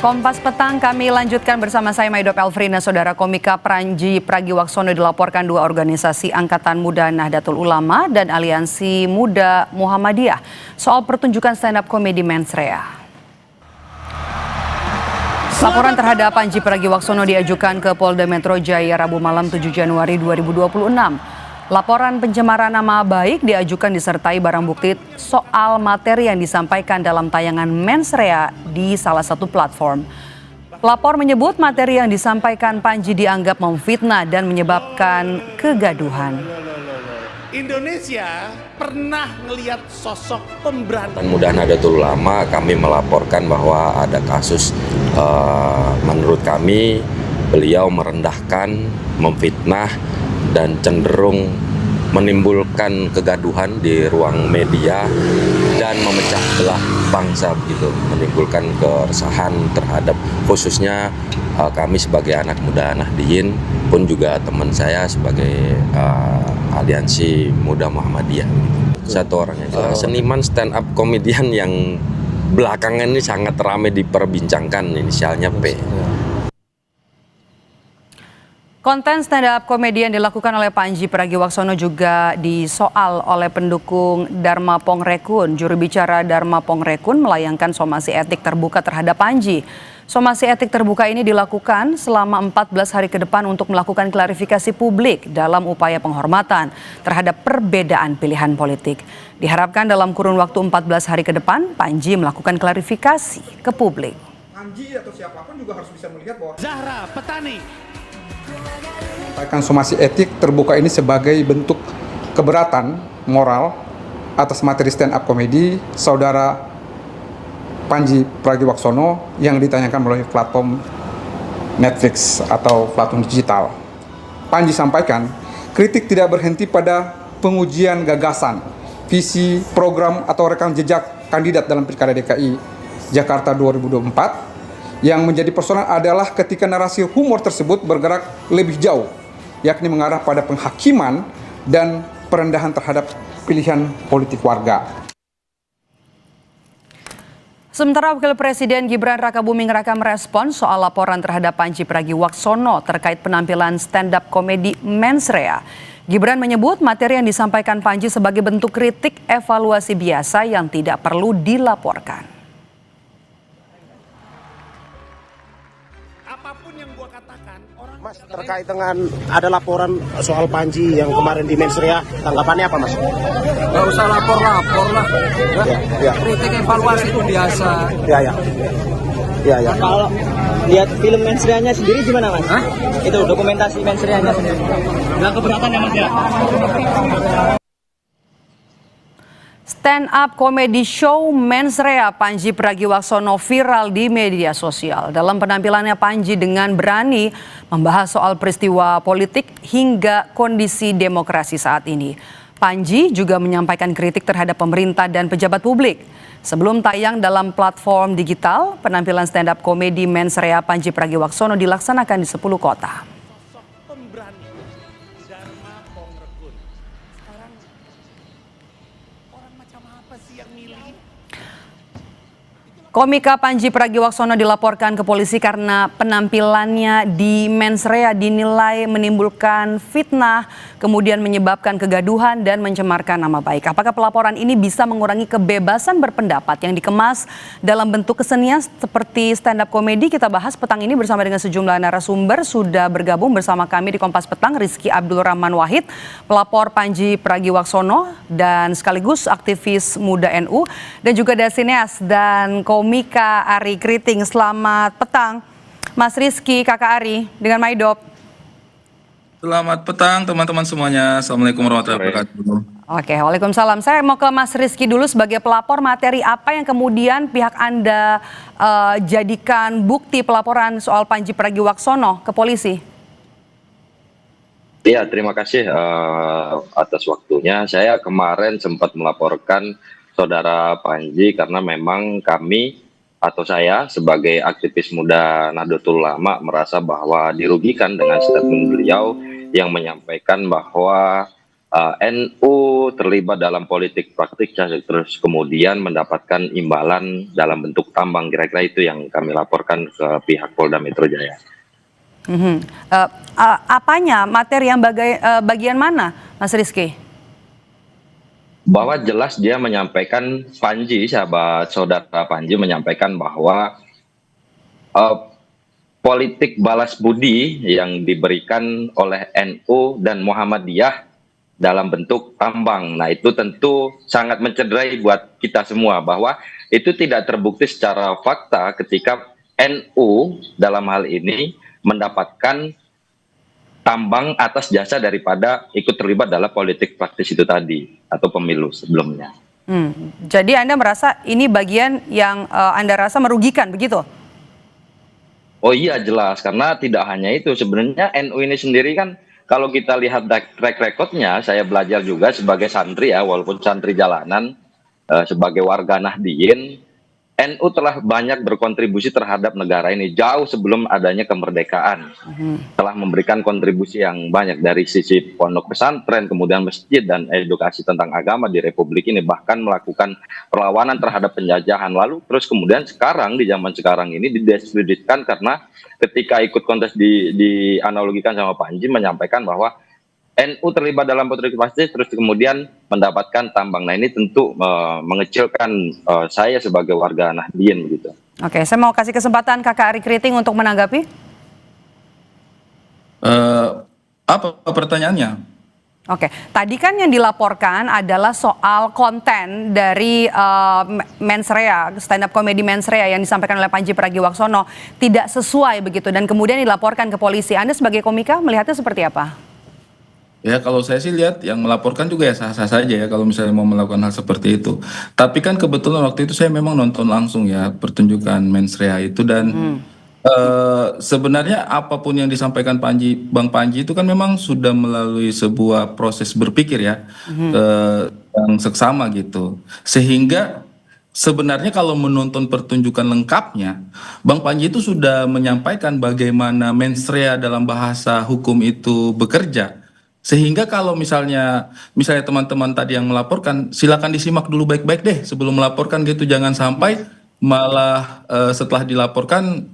Kompas Petang kami lanjutkan bersama saya Maidop Elfrina. Saudara, komika Panji Pragiwaksono dilaporkan dua organisasi Angkatan Muda Nahdlatul Ulama dan Aliansi Muda Muhammadiyah soal pertunjukan stand-up komedi Mensrea. Laporan terhadap Panji Pragiwaksono diajukan ke Polda Metro Jaya Rabu malam 7 Januari 2026. Laporan pencemaran nama baik diajukan disertai barang bukti soal materi yang disampaikan dalam tayangan Mensrea di salah satu platform. Pelapor menyebut materi yang disampaikan Panji dianggap memfitnah dan menyebabkan kegaduhan. Indonesia pernah ngelihat sosok pemberantasan. Muda Nahdlatul Ulama kami melaporkan bahwa ada kasus menurut kami beliau merendahkan, memfitnah dan cenderung menimbulkan kegaduhan di ruang media dan memecah belah bangsa begitu, menimbulkan keresahan terhadap khususnya kami sebagai anak muda Nahdliyin pun juga teman saya sebagai Aliansi Muda Muhammadiyah gitu. Satu orang aja. Seniman stand up komedian yang belakangan ini sangat ramai diperbincangkan, inisialnya P. Konten stand-up komedi yang dilakukan oleh Panji Pragiwaksono juga disoal oleh pendukung Dharma Pongrekun. Juru bicara Dharma Pongrekun melayangkan somasi etik terbuka terhadap Panji. Somasi etik terbuka ini dilakukan selama 14 hari ke depan untuk melakukan klarifikasi publik dalam upaya penghormatan terhadap perbedaan pilihan politik. Diharapkan dalam kurun waktu 14 hari ke depan, Panji melakukan klarifikasi ke publik. Panji atau siapapun juga harus bisa melihat bahwa Zahra Petani sampaikan somasi etik terbuka ini sebagai bentuk keberatan moral atas materi stand up komedi saudara Panji Pragiwaksono yang ditanyakan melalui platform Netflix atau platform digital. Panji sampaikan, kritik tidak berhenti pada pengujian gagasan, visi, program atau rekam jejak kandidat dalam Pilkada DKI Jakarta 2024. Yang menjadi persoalan adalah ketika narasi humor tersebut bergerak lebih jauh, yakni mengarah pada penghakiman dan perendahan terhadap pilihan politik warga. Sementara Wakil Presiden Gibran Rakabuming Raka merespon soal laporan terhadap Panji Pragiwaksono terkait penampilan stand-up komedi Mensrea. Gibran menyebut materi yang disampaikan Panji sebagai bentuk kritik evaluasi biasa yang tidak perlu dilaporkan. apapun yang gua katakan orang Mas, terkait dengan ada laporan soal Panji yang kemarin di Mensrea, tanggapannya apa Mas? Gak usah lapor-lapor lah. Ya. Kritik evaluasi itu biasa. Ya. Kalau lihat film Mensreanya sendiri gimana Mas? Hah? Itu dokumentasi Mensreanya sendiri. Yang keberatan ya Mas ya? Stand up comedy show Mensrea Panji Pragiwaksono viral di media sosial. Dalam penampilannya Panji dengan berani membahas soal peristiwa politik hingga kondisi demokrasi saat ini. Panji juga menyampaikan kritik terhadap pemerintah dan pejabat publik. Sebelum tayang dalam platform digital, penampilan stand up komedi Mensrea Panji Pragiwaksono dilaksanakan di 10 kota. sosok pemberani Dharma Pongrekun. Sekarang orang macam apa sih yang milih? Komika Panji Pragiwaksono dilaporkan ke polisi karena penampilannya di Mensrea dinilai menimbulkan fitnah, kemudian menyebabkan kegaduhan dan mencemarkan nama baik. Apakah pelaporan ini bisa mengurangi kebebasan berpendapat yang dikemas dalam bentuk kesenian seperti stand-up komedi? Kita bahas petang ini bersama dengan sejumlah narasumber. Sudah bergabung bersama kami di Kompas Petang, Rizky Abdul Rahman Wahid, pelapor Panji Pragiwaksono dan sekaligus aktivis muda NU, dan juga ada sineas dan komika Ari Kriting. Selamat petang Mas Rizky, Kakak Ari dengan Maidop. Selamat petang teman-teman semuanya. Assalamualaikum warahmatullahi wabarakatuh. Oke, waalaikumsalam. Saya mau ke Mas Rizky dulu sebagai pelapor. Materi apa yang kemudian pihak Anda jadikan bukti pelaporan soal Panji Pragiwaksono ke polisi? Ya, terima kasih atas waktunya. Saya kemarin sempat melaporkan saudara Panji karena memang kami atau saya sebagai aktivis muda Nahdlatul Ulama merasa bahwa dirugikan dengan statement beliau yang menyampaikan bahwa NU terlibat dalam politik praktik terus kemudian mendapatkan imbalan dalam bentuk tambang, kira-kira itu yang kami laporkan ke pihak Polda Metro Jaya. Apanya, materi yang bagian mana, Mas Rizky? Bahwa jelas dia menyampaikan, Panji, sahabat saudara Panji menyampaikan bahwa politik balas budi yang diberikan oleh NU dan Muhammadiyah dalam bentuk tambang. Nah, itu tentu sangat mencederai buat kita semua, bahwa itu tidak terbukti secara fakta ketika NU dalam hal ini mendapatkan tambang atas jasa daripada ikut terlibat dalam politik praktis itu tadi atau pemilu sebelumnya. Jadi Anda merasa ini bagian yang Anda rasa merugikan, begitu? Oh iya, jelas, karena tidak hanya itu, sebenarnya NU ini sendiri kan kalau kita lihat track recordnya, saya belajar juga sebagai santri ya, walaupun santri jalanan, sebagai warga Nahdien, NU telah banyak berkontribusi terhadap negara ini jauh sebelum adanya kemerdekaan. Telah memberikan kontribusi yang banyak dari sisi pondok pesantren, kemudian masjid dan edukasi tentang agama di Republik ini, bahkan melakukan perlawanan terhadap penjajahan. Lalu terus kemudian sekarang, di zaman sekarang ini didiskreditkan karena ketika ikut kontes dianalogikan sama Panji menyampaikan bahwa NU terlibat dalam politik praktis terus kemudian mendapatkan tambang. Nah, ini tentu mengecilkan saya sebagai warga Nahdien begitu. Oke, saya mau kasih kesempatan Kakak Ari Kriting untuk menanggapi. Apa pertanyaannya? Oke, tadi kan yang dilaporkan adalah soal konten dari Mensrea, stand up comedy Mensrea yang disampaikan oleh Panji Pragiwaksono tidak sesuai begitu dan kemudian dilaporkan ke polisi. Anda sebagai komika melihatnya seperti apa? Ya, kalau saya sih lihat yang melaporkan juga ya sah-sah saja ya kalau misalnya mau melakukan hal seperti itu. Tapi kan kebetulan waktu itu saya memang nonton langsung ya pertunjukan Mensrea itu dan sebenarnya apapun yang disampaikan Bang Panji itu kan memang sudah melalui sebuah proses berpikir ya yang seksama gitu. Sehingga sebenarnya kalau menonton pertunjukan lengkapnya, Bang Panji itu sudah menyampaikan bagaimana Mensrea dalam bahasa hukum itu bekerja. Sehingga kalau misalnya teman-teman tadi yang melaporkan, silakan disimak dulu baik-baik deh sebelum melaporkan gitu. Jangan sampai malah setelah dilaporkan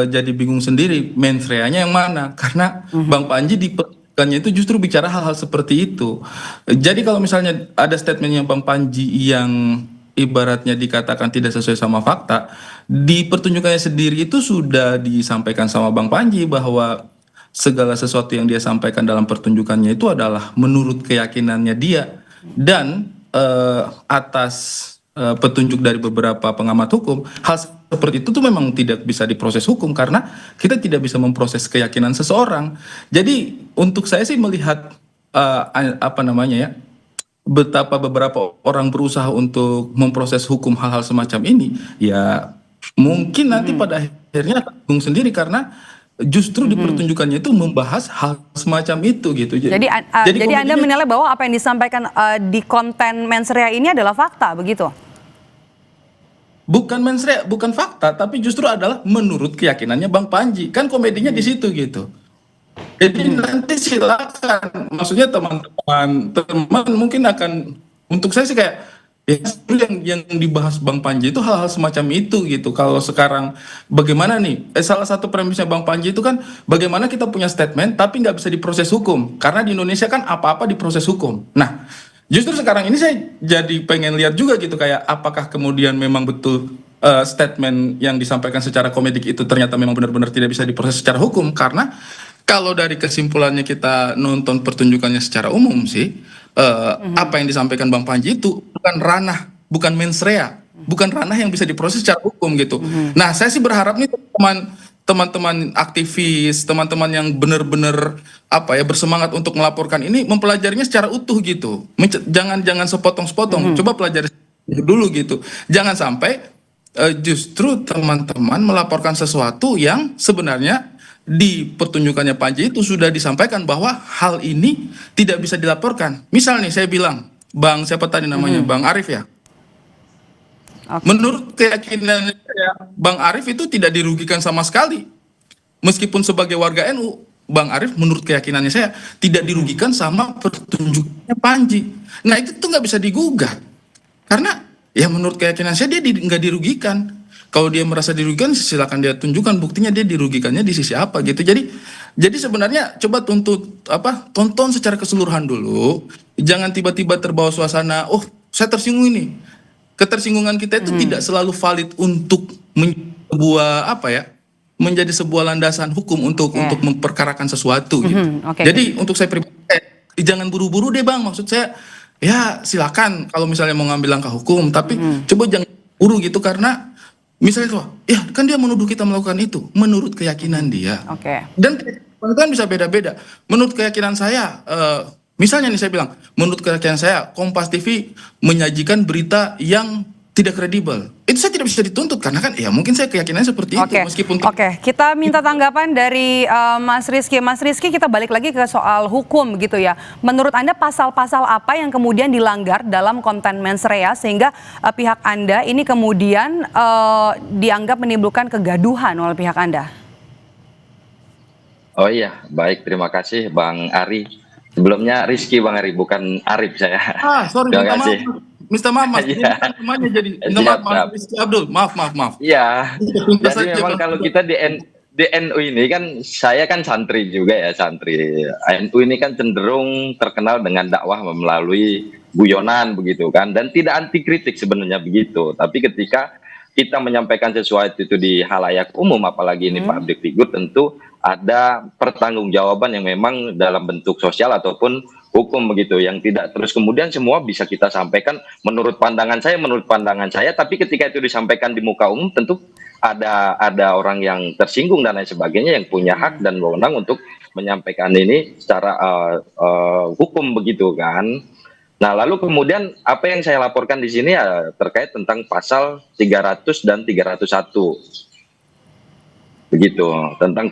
jadi bingung sendiri Mensreanya yang mana. Karena Bang Panji di pertunjukannya itu justru bicara hal-hal seperti itu. Jadi kalau misalnya ada statementnya Bang Panji yang ibaratnya dikatakan tidak sesuai sama fakta, di pertunjukannya sendiri itu sudah disampaikan sama Bang Panji bahwa segala sesuatu yang dia sampaikan dalam pertunjukannya itu adalah menurut keyakinannya dia dan atas petunjuk dari beberapa pengamat hukum, hal seperti itu tuh memang tidak bisa diproses hukum karena kita tidak bisa memproses keyakinan seseorang. Jadi untuk saya sih melihat betapa beberapa orang berusaha untuk memproses hukum hal-hal semacam ini, ya mungkin nanti pada akhirnya akan bingung sendiri karena justru di pertunjukannya itu membahas hal semacam itu gitu. Jadi Anda menilai bahwa apa yang disampaikan di konten Mensrea ini adalah fakta begitu? Bukan Mensrea, bukan fakta, tapi justru adalah menurut keyakinannya Bang Panji. Kan komedinya di situ gitu. Jadi nanti silakan, maksudnya teman-teman mungkin akan, untuk saya sih kayak ya, yang dibahas Bang Panji itu hal-hal semacam itu gitu. Kalau sekarang bagaimana nih? Salah satu premisnya Bang Panji itu kan bagaimana kita punya statement tapi nggak bisa diproses hukum. Karena di Indonesia kan apa-apa diproses hukum. Nah, justru sekarang ini saya jadi pengen lihat juga gitu kayak apakah kemudian memang betul statement yang disampaikan secara komedik itu ternyata memang benar-benar tidak bisa diproses secara hukum. Karena kalau dari kesimpulannya kita nonton pertunjukannya secara umum sih, apa yang disampaikan Bang Panji itu bukan Mensrea, bukan ranah yang bisa diproses secara hukum gitu. Nah, saya sih berharap nih teman-teman aktivis, teman-teman yang benar-benar bersemangat untuk melaporkan ini mempelajarinya secara utuh gitu. Jangan sepotong-sepotong. Coba pelajari dulu gitu. Jangan sampai justru teman-teman melaporkan sesuatu yang sebenarnya di pertunjukannya Panji itu sudah disampaikan bahwa hal ini tidak bisa dilaporkan. Misal nih saya bilang, Bang siapa tadi namanya, Bang Arif ya. Menurut keyakinan saya, Bang Arif itu tidak dirugikan sama sekali. Meskipun sebagai warga NU, Bang Arief menurut keyakinannya saya tidak dirugikan sama pertunjukannya Panji. Nah itu tuh nggak bisa digugat karena ya menurut keyakinan saya dia nggak dirugikan. Kalau dia merasa dirugikan silakan dia tunjukkan buktinya dia dirugikannya di sisi apa gitu. Jadi sebenarnya coba tonton secara keseluruhan dulu. Jangan tiba-tiba terbawa suasana, oh saya tersinggung ini. Ketersinggungan kita itu tidak selalu valid untuk menjadi sebuah landasan hukum untuk memperkarakan sesuatu gitu. Jadi untuk saya pribadi jangan buru-buru deh Bang, maksud saya ya silakan kalau misalnya mau ngambil langkah hukum, tapi coba jangan buru gitu karena misalnya tuh, ya kan dia menuduh kita melakukan itu menurut keyakinan dia. Dan itu kan bisa beda-beda. Menurut keyakinan saya, misalnya nih saya bilang, menurut keyakinan saya Kompas TV menyajikan berita yang tidak kredibel. Itu saya tidak bisa dituntut karena kan ya mungkin saya keyakinannya seperti itu meskipun kita minta tanggapan dari Mas Rizky. Mas Rizky, kita balik lagi ke soal hukum gitu ya. Menurut Anda pasal-pasal apa yang kemudian dilanggar dalam konten mens rea sehingga pihak Anda ini kemudian dianggap menimbulkan kegaduhan oleh pihak Anda? Oh iya, baik, terima kasih Bang Ari. Sebelumnya Rizky Bang Ari, bukan Arif saya. Sorry, terima kasih. Minta maaf Mas, ini namanya jadi maaf Rizky Abdul, maaf. Iya, jadi memang kalau kita di NU ini kan, saya kan santri juga ya, santri. NU ini kan cenderung terkenal dengan dakwah melalui guyonan begitu kan, dan tidak anti kritik sebenarnya begitu. Tapi ketika kita menyampaikan sesuatu itu di halayak umum, apalagi ini public figure, tentu ada pertanggungjawaban yang memang dalam bentuk sosial ataupun hukum begitu, yang tidak terus kemudian semua bisa kita sampaikan menurut pandangan saya, tapi ketika itu disampaikan di muka umum tentu ada orang yang tersinggung dan lain sebagainya yang punya hak dan wewenang untuk menyampaikan ini secara hukum begitu kan. Nah, lalu kemudian apa yang saya laporkan di sini ya terkait tentang pasal 300 dan 301. Begitu, tentang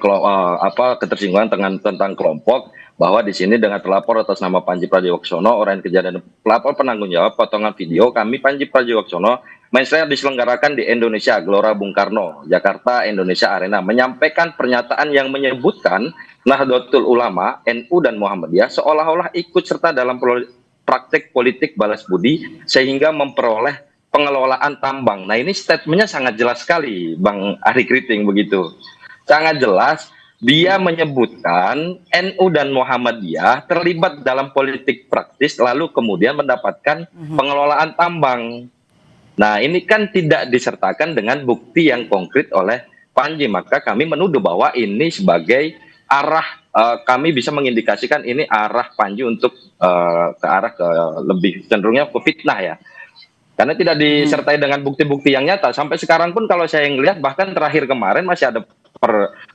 ketersinggungan tentang kelompok, bahwa di sini dengan terlapor atas nama Panji Pragiwaksono, orang kejadian pelapor penanggung jawab potongan video kami Panji Pragiwaksono, mens rea diselenggarakan di Indonesia, Gelora Bung Karno, Jakarta, Indonesia Arena, menyampaikan pernyataan yang menyebutkan Nahdlatul Ulama, NU dan Muhammadiyah seolah-olah ikut serta dalam praktek politik balas budi sehingga memperoleh pengelolaan tambang. Nah ini statementnya sangat jelas sekali Bang Ari Kriting begitu. Sangat jelas dia menyebutkan NU dan Muhammadiyah terlibat dalam politik praktis lalu kemudian mendapatkan pengelolaan tambang. Nah ini kan tidak disertakan dengan bukti yang konkret oleh Panji, maka kami menuduh bahwa ini sebagai arah kami bisa mengindikasikan ini arah Panji untuk ke arah lebih cenderungnya ke fitnah ya. Karena tidak disertai dengan bukti-bukti yang nyata. Sampai sekarang pun kalau saya ngelihat bahkan terakhir kemarin masih ada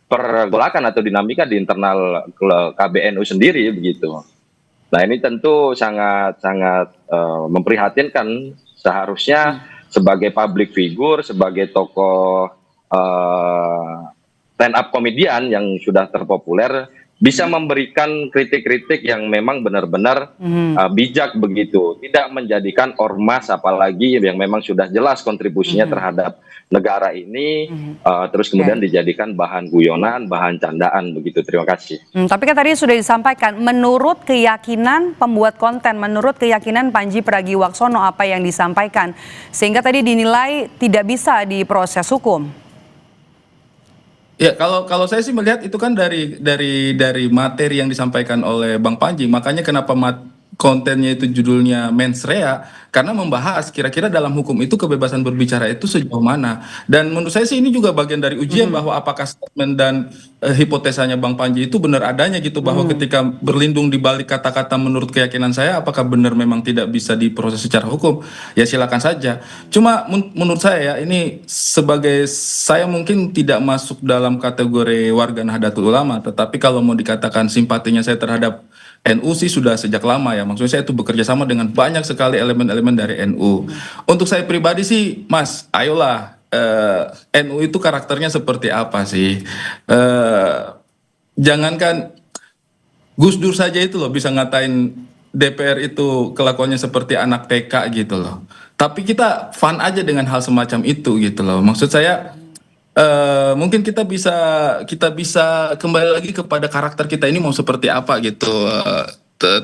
pergolakan atau dinamika di internal KBNU sendiri begitu. Nah ini tentu sangat memprihatinkan. Seharusnya sebagai public figure, sebagai tokoh stand up komedian yang sudah terpopuler, bisa memberikan kritik-kritik yang memang benar-benar bijak begitu, tidak menjadikan ormas apalagi yang memang sudah jelas kontribusinya terhadap negara ini terus kemudian dijadikan bahan guyonan, bahan candaan begitu. Terima kasih. Tapi kan tadi sudah disampaikan menurut keyakinan pembuat konten, menurut keyakinan Panji Pragiwaksono apa yang disampaikan sehingga tadi dinilai tidak bisa diproses hukum. Ya kalau saya sih melihat itu kan dari materi yang disampaikan oleh Bang Panji, makanya kenapa kontennya itu judulnya mens rea, karena membahas kira-kira dalam hukum itu kebebasan berbicara itu sejauh mana. Dan menurut saya sih ini juga bagian dari ujian bahwa apakah statement dan hipotesanya Bang Panji itu benar adanya gitu, bahwa ketika berlindung di balik kata-kata menurut keyakinan saya apakah benar memang tidak bisa diproses secara hukum, ya silakan saja. Cuma menurut saya ya ini sebagai saya mungkin tidak masuk dalam kategori warga Nahdlatul Ulama, tetapi kalau mau dikatakan simpatinya saya terhadap NU sih sudah sejak lama ya, maksudnya saya itu bekerja sama dengan banyak sekali elemen-elemen dari NU. Untuk saya pribadi sih Mas, ayolah NU itu karakternya seperti apa sih? Jangankan Gus Dur saja itu loh bisa ngatain DPR itu kelakuannya seperti anak TK gitu loh. Tapi kita fun aja dengan hal semacam itu gitu loh. Maksud saya mungkin kita bisa kembali lagi kepada karakter kita ini mau seperti apa gitu,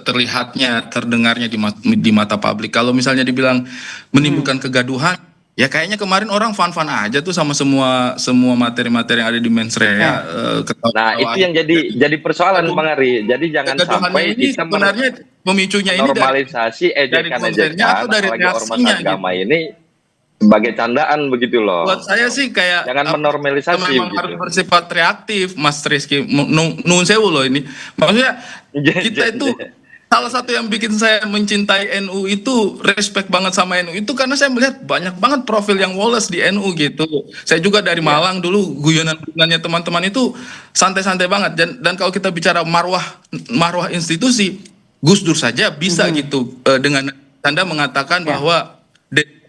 terlihatnya, terdengarnya di mata publik. Kalau misalnya dibilang menimbulkan kegaduhan, ya kayaknya kemarin orang fan-fan aja tuh sama semua materi-materi yang ada di Mensrea. Nah, itu yang jadi persoalan Bang Ari. Jadi jangan Kegaduhannya sampai ini kita sebenarnya pemicunya ini normalisasi dari kontennya atau dari apalagi ormas reaksinya agama ini sebagai candaan begitu loh. Buat saya sih kayak Jangan menormalisasi memang gitu. harus bersifat reaktif, Mas Rizky. Nun sewu loh ini. Maksudnya kita itu salah satu yang bikin saya mencintai NU itu, respect banget sama NU itu karena saya melihat banyak banget profil yang woles di NU gitu. Saya juga dari Malang dulu, guyonan-guyonannya teman-teman itu santai-santai banget. Dan kalau kita bicara marwah institusi, Gus Dur saja bisa gitu dengan tanda mengatakan bahwa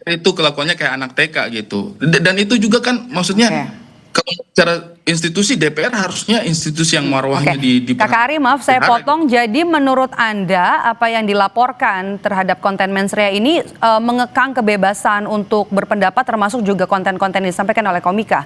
itu kelakuannya kayak anak TK gitu. Dan itu juga kan maksudnya kalau bicara institusi, DPR harusnya institusi yang marwahnya Kakak Ari, maaf saya potong. Jadi menurut Anda apa yang dilaporkan terhadap konten Mensrea ini mengekang kebebasan untuk berpendapat, termasuk juga konten-konten yang disampaikan oleh Komika?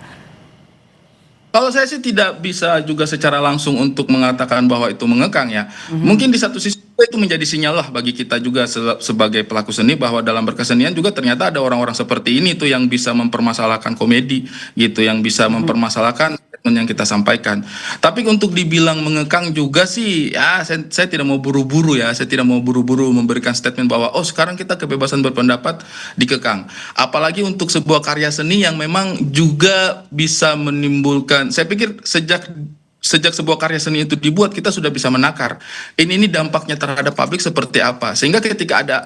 Kalau saya sih tidak bisa juga secara langsung untuk mengatakan bahwa itu mengekang ya. Mungkin di satu sisi itu menjadi sinyal lah bagi kita juga sebagai pelaku seni bahwa dalam berkesenian juga ternyata ada orang-orang seperti ini tuh yang bisa mempermasalahkan komedi gitu, yang bisa mempermasalahkan statement yang kita sampaikan. Tapi untuk dibilang mengekang juga sih ya saya tidak mau buru-buru ya, saya tidak mau buru-buru memberikan statement bahwa oh sekarang kita kebebasan berpendapat dikekang. Apalagi untuk sebuah karya seni yang memang juga bisa menimbulkan, saya pikir sejak sebuah karya seni itu dibuat kita sudah bisa menakar ini dampaknya terhadap publik seperti apa, sehingga ketika ada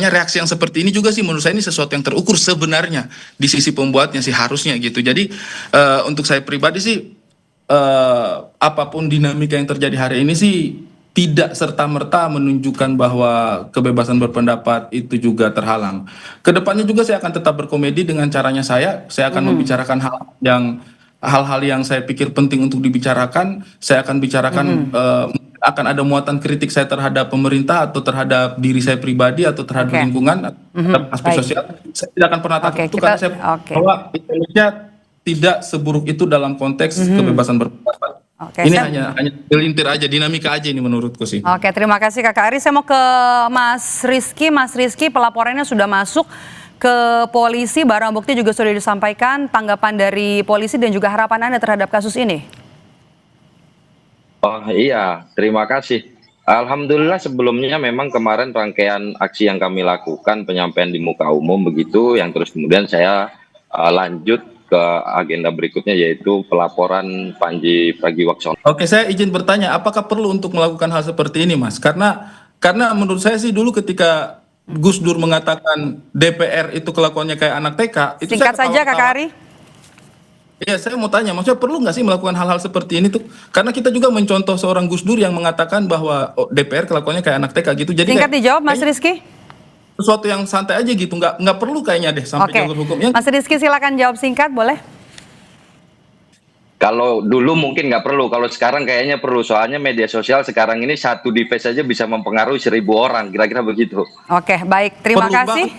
reaksi yang seperti ini juga sih menurut saya ini sesuatu yang terukur sebenarnya di sisi pembuatnya sih harusnya gitu. Jadi untuk saya pribadi sih apapun dinamika yang terjadi hari ini sih tidak serta-merta menunjukkan bahwa kebebasan berpendapat itu juga terhalang. Kedepannya juga saya akan tetap berkomedi dengan caranya saya akan membicarakan hal-hal yang saya pikir penting untuk dibicarakan. Saya akan bicarakan akan ada muatan kritik saya terhadap pemerintah atau terhadap diri saya pribadi atau terhadap lingkungan atau terhadap aspek sosial. Saya tidak akan pernah takut itu karena saya bahwa Indonesia tidak seburuk itu dalam konteks kebebasan berpendapat. Ini hanya gelintir aja, dinamika aja ini menurutku sih. Oke, terima kasih Kakak Ari. Saya mau ke Mas Rizky. Mas Rizky, pelaporannya sudah masuk ke polisi, barang bukti juga sudah disampaikan. Tanggapan dari polisi dan juga harapan Anda terhadap kasus ini? Oh iya, terima kasih. Alhamdulillah sebelumnya memang kemarin rangkaian aksi yang kami lakukan, penyampaian di muka umum begitu, yang terus kemudian saya lanjut ke agenda berikutnya yaitu pelaporan Panji Pragiwaksono. Oke, saya izin bertanya, apakah perlu untuk melakukan hal seperti ini, Mas? Karena menurut saya sih dulu ketika Gus Dur mengatakan DPR itu kelakuannya kayak anak TK. Itu singkat saja Kakak Ari. Iya, saya mau tanya, maksudnya perlu nggak sih melakukan hal-hal seperti ini tuh? Karena kita juga mencontoh seorang Gus Dur yang mengatakan bahwa DPR kelakuannya kayak anak TK gitu. Jadi singkat dijawab, Mas Rizky. Sesuatu yang santai aja gitu, nggak perlu kayaknya deh sampai jalur hukumnya. Mas Rizky silakan jawab singkat, boleh? Kalau dulu mungkin nggak perlu, kalau sekarang kayaknya perlu. Soalnya media sosial sekarang ini satu device saja bisa mempengaruhi 1000 orang, kira-kira begitu. Oke, baik. Terima kasih.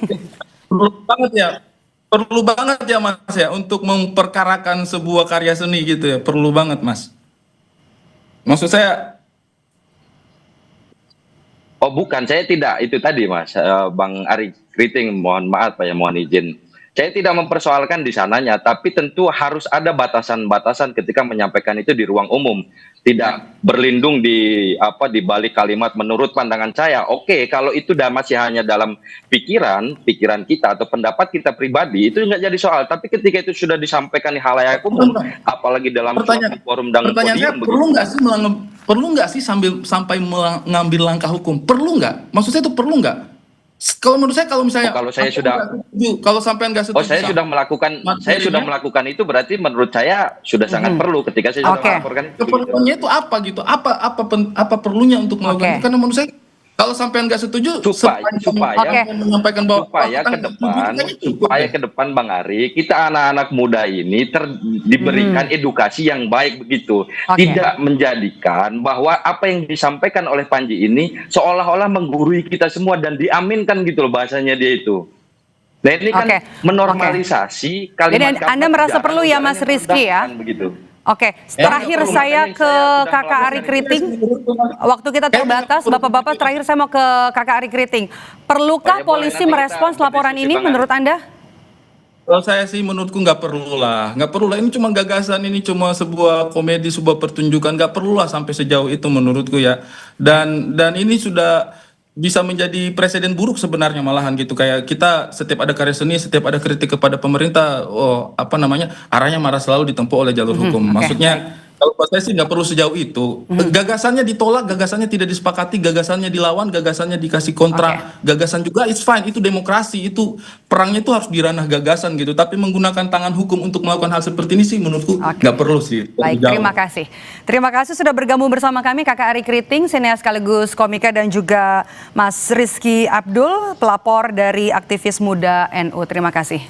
Perlu banget ya Mas ya untuk memperkarakan sebuah karya seni gitu ya. Perlu banget Mas. Maksud saya. Oh bukan, saya tidak. Itu tadi Mas, Bang Ari Kriting, mohon maaf ya, mohon izin. Saya tidak mempersoalkan di sananya, tapi tentu harus ada batasan-batasan ketika menyampaikan itu di ruang umum. Tidak berlindung di balik kalimat menurut pandangan saya. Oke, kalau itu masih hanya dalam pikiran kita atau pendapat kita pribadi, itu nggak jadi soal. Tapi ketika itu sudah disampaikan di halayak umum, apalagi dalam forum dan podium, perlu nggak sih sampai mengambil langkah hukum? Perlu nggak? Maksud saya itu perlu nggak? Kalau menurut saya, kalau misalnya kalau sampean nggak setuju, saya sudah melakukan itu, berarti menurut saya sudah sangat perlu ketika saya sudah melaporkan itu. Perlunya itu apa gitu? Apa perlunya untuk melakukan itu? Karena menurut saya kalau sampean nggak setuju, supaya menyampaikan bahwa supaya ke depan Bang Ari, kita anak-anak muda ini diberikan edukasi yang baik begitu. Tidak menjadikan bahwa apa yang disampaikan oleh Panji ini seolah-olah menggurui kita semua dan diaminkan gitu loh bahasanya dia itu. Nah ini kan Oke, menormalisasi Jadi kalimat Anda merasa perlu ya Mas Rizky ya? begitu. Oke, terakhir perlu, saya makanya ke saya sedang Kakak Ari melakukan Kriting. Waktu kita terbatas, Bapak-bapak terakhir saya mau ke Kakak Ari Kriting. Perlukah Boleh, polisi nanti kita merespons laporan berdiskusi, ini Bang. menurut Anda? Kalau saya sih menurutku nggak perlu lah, nggak perlu lah. Ini cuma gagasan, ini cuma sebuah komedi, sebuah pertunjukan, nggak perlu lah sampai sejauh itu menurutku ya. Dan ini sudah bisa menjadi presiden buruk sebenarnya malahan gitu. Kayak kita setiap ada karya seni, setiap ada kritik kepada pemerintah, oh apa namanya, arahnya malah selalu ditempuh oleh jalur hukum. oke, Maksudnya kalau buat saya sih nggak perlu sejauh itu. Gagasannya ditolak, gagasannya tidak disepakati, gagasannya dilawan, gagasannya dikasih kontra, gagasan juga it's fine, itu demokrasi, itu perangnya itu harus di ranah gagasan gitu. Tapi menggunakan tangan hukum untuk melakukan hal seperti ini sih menurutku nggak perlu sih. Baik, Jauh. terima kasih. Terima kasih sudah bergabung bersama kami Kakak Ari Kriting, sineas sekaligus komika, dan juga Mas Rizky Abdul, pelapor dari aktivis muda NU. Terima kasih.